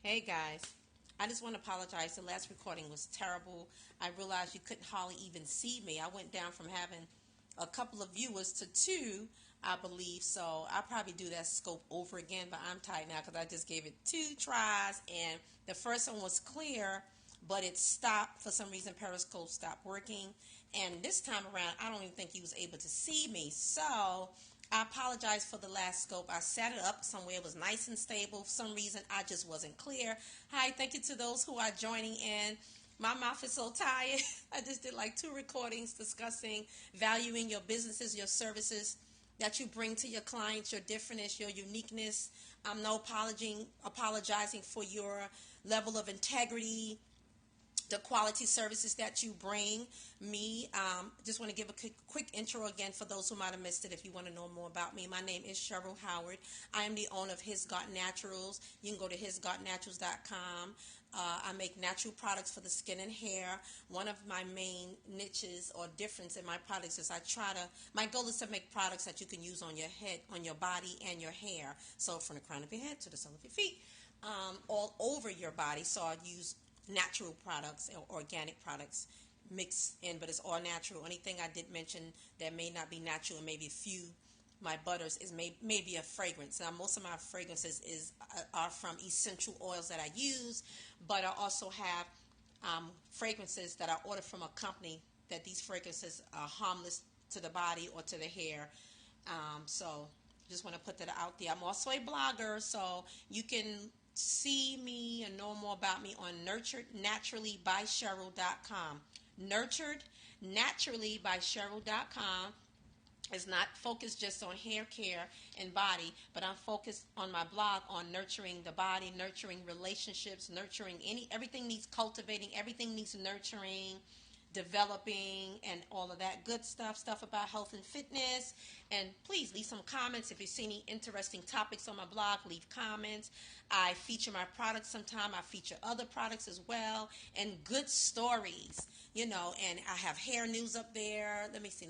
Hey guys, I just want to apologize. The last recording was terrible. I realized you couldn't hardly even see me. I went down from having a couple of viewers to two, I believe. So I'll probably do that scope over again, but I'm tired now because I just gave it two tries and the first one was clear, but it stopped for some reason. Periscope stopped working, and this time around, I don't even think he was able to see me. So I apologize for the last scope. I set it up somewhere. It was nice and stable. For some reason, I just wasn't clear. Hi, thank you to those who are joining in. My mouth is so tired. I just did like two recordings discussing valuing your businesses, your services that you bring to your clients, your differentness, your uniqueness. I'm no apologizing for your level of integrity, the quality services that you bring me. Just want to give a quick intro again for those who might have missed it. If you want to know more about me, my name is Cheryl Howard. I am the owner of His Got Naturals. You can go to hisgotnaturals.com. I make natural products for the skin and hair. One of my main niches or difference in my products is my goal is to make products that you can use on your head, on your body, and your hair. So from the crown of your head to the sole of your feet, all over your body. So I use natural products or organic products mixed in, but it's all natural. Anything I did mention that may not be natural, and maybe a few my butters is maybe a fragrance. Now most of my fragrances are from essential oils that I use, but I also have fragrances that I order from a company that these fragrances are harmless to the body or to the hair. So just want to put that out there. I'm also a blogger, so you can see me and know more about me on nurturednaturallybycheryl.com. Nurturednaturallybycheryl.com is not focused just on hair care and body, but I'm focused on my blog on nurturing the body, nurturing relationships, nurturing everything needs cultivating, everything needs nurturing, developing, and all of that good stuff about health and fitness. And please leave some comments. If you see any interesting topics on my blog, leave comments. I feature my products sometime. I feature other products as well, and good stories, and I have hair news up there. Let me see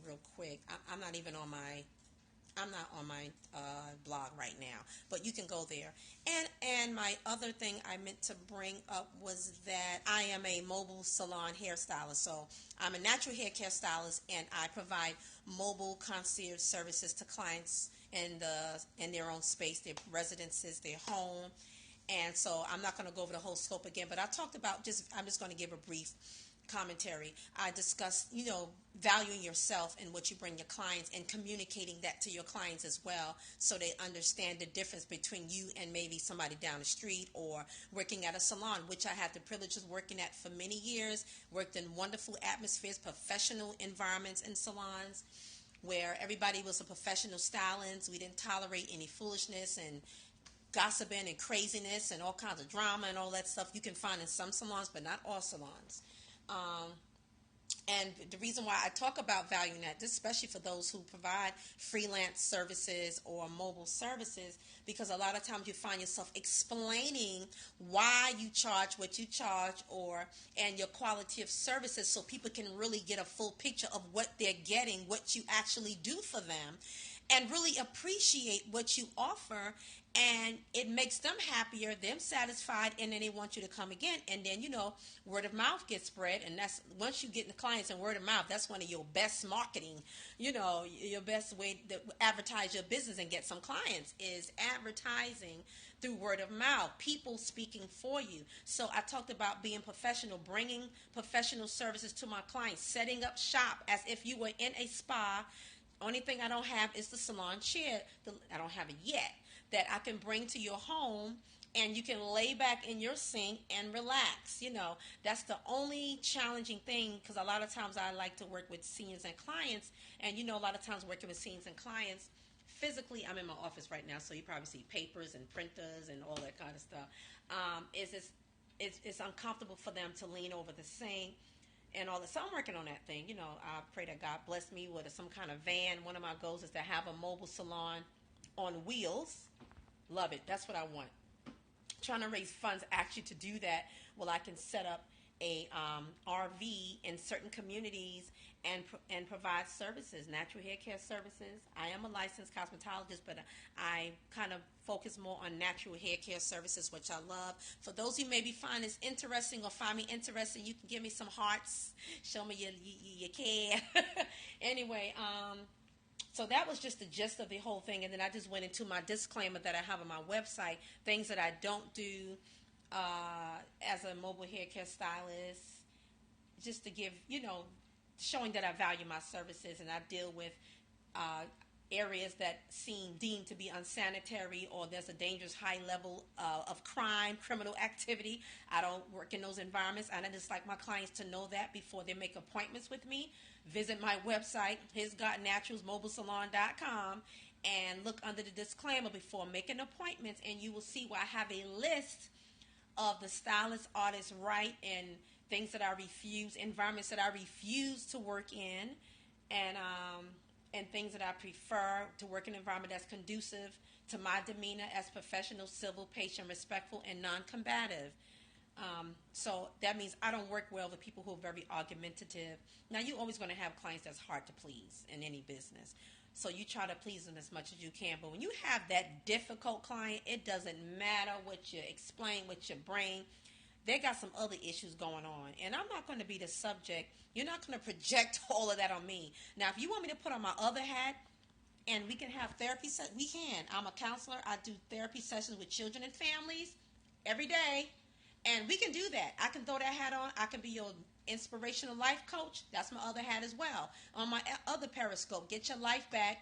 real quick. I'm not on my blog right now, but you can go there. And my other thing I meant to bring up was that I am a mobile salon hairstylist. So I'm a natural hair care stylist, and I provide mobile concierge services to clients in their own space, their residences, their home. And so I'm not going to go over the whole scope again, but I talked about I'm just going to give a brief commentary. I discussed, valuing yourself and what you bring your clients and communicating that to your clients as well, so they understand the difference between you and maybe somebody down the street or working at a salon, which I had the privilege of working at for many years. Worked in wonderful atmospheres, professional environments in salons where everybody was a professional stylist. We didn't tolerate any foolishness and gossiping and craziness and all kinds of drama and all that stuff you can find in some salons, but not all salons. And the reason why I talk about valuing that, especially for those who provide freelance services or mobile services, because a lot of times you find yourself explaining why you charge what you charge and your quality of services, so people can really get a full picture of what they're getting, what you actually do for them, and really appreciate what you offer. And it makes them happier, them satisfied, and then they want you to come again. And then, word of mouth gets spread. And that's, once you get the clients and word of mouth, that's one of your best marketing, your best way to advertise your business and get some clients is advertising through word of mouth, people speaking for you. So I talked about being professional, bringing professional services to my clients, setting up shop as if you were in a spa. Only thing I don't have is the salon chair. I don't have it yet, that I can bring to your home, and you can lay back in your sink and relax. That's the only challenging thing, because a lot of times I like to work with seniors and clients, and a lot of times working with seniors and clients, physically, I'm in my office right now, so you probably see papers and printers and all that kind of stuff. It's uncomfortable for them to lean over the sink and all that. So I'm working on that thing. I pray that God bless me with some kind of van. One of my goals is to have a mobile salon on wheels. Love it. That's what I want. Trying to raise funds actually to do that. Well, I can set up a RV in certain communities and provide services, natural hair care services. I am a licensed cosmetologist, but I kind of focus more on natural hair care services, which I love. For those who maybe find this interesting or find me interesting, you can give me some hearts, show me you care. Anyway, so that was just the gist of the whole thing, and then I just went into my disclaimer that I have on my website, things that I don't do as a mobile hair care stylist, just to give, showing that I value my services, and I deal with areas that seem deemed to be unsanitary, or there's a dangerous high level of crime, criminal activity. I don't work in those environments, and I just like my clients to know that before they make appointments with me. Visit my website, hisgotnaturalsmobilesalon.com, and look under the disclaimer before making appointments, and you will see where I have a list of the stylist, artist, right, and things that I refuse, environments that I refuse to work in, and things that I prefer to work in an environment that's conducive to my demeanor as professional, civil, patient, respectful, and non-combative. So that means I don't work well with people who are very argumentative. Now, you're always going to have clients that's hard to please in any business. So you try to please them as much as you can. But when you have that difficult client, it doesn't matter what you explain, what you bring. They got some other issues going on. And I'm not going to be the subject. You're not going to project all of that on me. Now, if you want me to put on my other hat and we can have therapy sessions, we can. I'm a counselor. I do therapy sessions with children and families every day. And we can do that. I can throw that hat on. I can be your inspirational life coach. That's my other hat as well. On my other Periscope, Get Your Life Back,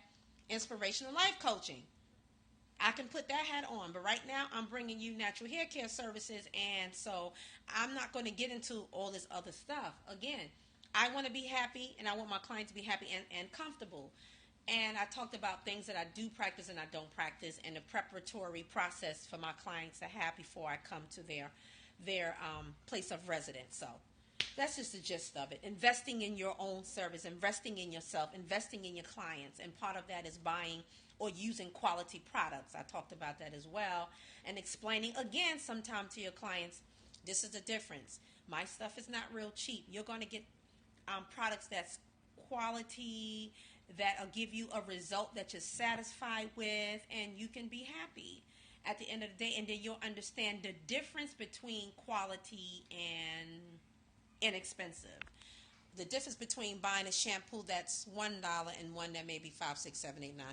inspirational life coaching. I can put that hat on. But right now, I'm bringing you natural hair care services. And so I'm not going to get into all this other stuff. Again, I want to be happy, and I want my client to be happy and comfortable. And I talked about things that I do practice and I don't practice, and the preparatory process for my clients to have before I come to their place of residence. So that's just the gist of it. Investing in your own service, investing in yourself, investing in your clients. And part of that is buying or using quality products. I talked about that as well. And explaining again sometime to your clients, this is the difference. My stuff is not real cheap. You're going to get products that's quality, that'll give you a result that you're satisfied with, and you can be happy at the end of the day. And then you'll understand the difference between quality and inexpensive. The difference between buying a shampoo that's $1 and one that may be $5, $6, $7, $8, $9,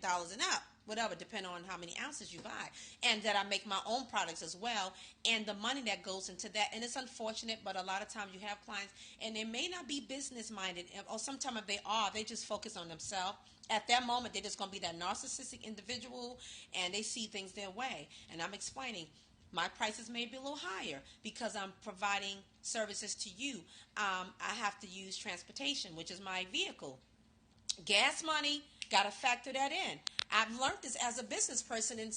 $10 and up, whatever, depending on how many ounces you buy. And that I make my own products as well, and the money that goes into that. And it's unfortunate, but a lot of times you have clients, and they may not be business minded, or sometimes if they are, they just focus on themselves. At that moment, they're just going to be that narcissistic individual, and they see things their way. And I'm explaining, my prices may be a little higher because I'm providing services to you. I have to use transportation, which is my vehicle. Gas money, got to factor that in. I've learned this as a business person in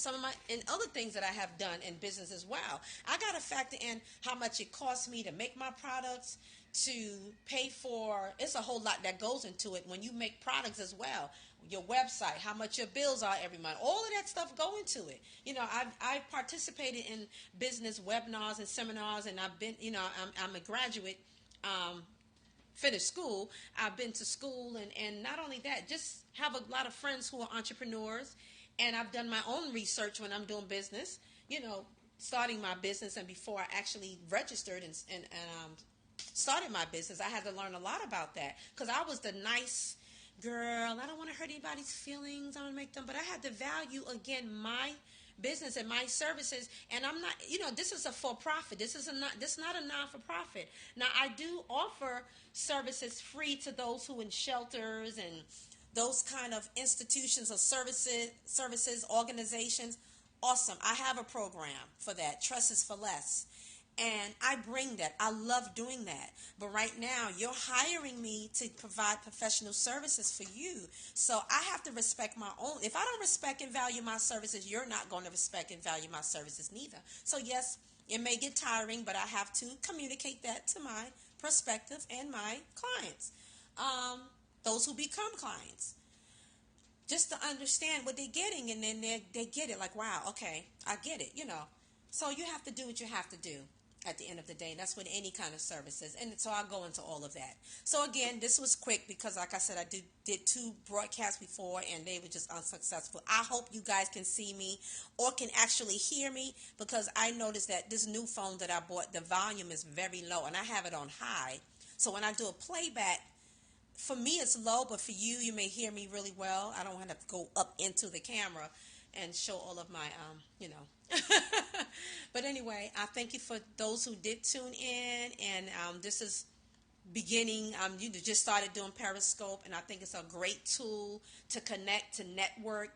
other things that I have done in business as well. I got to factor in how much it costs me to make my products, to pay for. It's a whole lot that goes into it when you make products as well. Your website, how much your bills are every month, all of that stuff go into it. I've participated in business webinars and seminars, and I've been, I'm a graduate, finished school. I've been to school, and not only that, just have a lot of friends who are entrepreneurs, and I've done my own research when I'm doing business, starting my business, and before I actually registered and started my business, I had to learn a lot about that, because I was the nice girl. I don't want to hurt anybody's feelings. I want to make them, but I had to value, again, my business and my services. And I'm not, this is a for-profit. This is not a non-for-profit. Now, I do offer services free to those who in shelters and those kind of institutions or services, organizations. Awesome. I have a program for that. Trust is for less. And I bring that. I love doing that. But right now, you're hiring me to provide professional services for you. So I have to respect my own. If I don't respect and value my services, you're not going to respect and value my services neither. So yes, it may get tiring, but I have to communicate that to my prospective and my clients. Those who become clients. Just to understand what they're getting, and then they get it like, wow, okay, I get it, So you have to do what you have to do. at the end of the day. And that's what any kind of service is. And so I'll go into all of that. So again, this was quick because, like I said, I did 2 broadcasts before and they were just unsuccessful. I hope you guys can see me or can actually hear me, because I noticed that this new phone that I bought, the volume is very low and I have it on high. So when I do a playback, for me it's low, but for you, you may hear me really well. I don't want to go up into the camera and show all of my, But anyway, I thank you for those who did tune in, and this is beginning. You just started doing Periscope, and I think it's a great tool to connect, to network.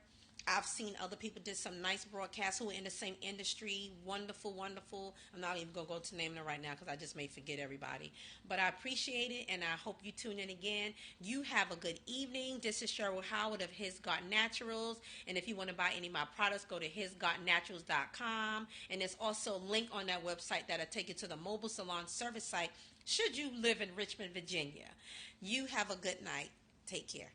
I've seen other people did some nice broadcasts who are in the same industry. Wonderful, wonderful. I'm not even going to go to naming them right now because I just may forget everybody. But I appreciate it, and I hope you tune in again. You have a good evening. This is Cheryl Howard of His Garden Naturals. And if you want to buy any of my products, go to hisgardennaturals.com. And there's also a link on that website that'll take you to the mobile salon service site should you live in Richmond, Virginia. You have a good night. Take care.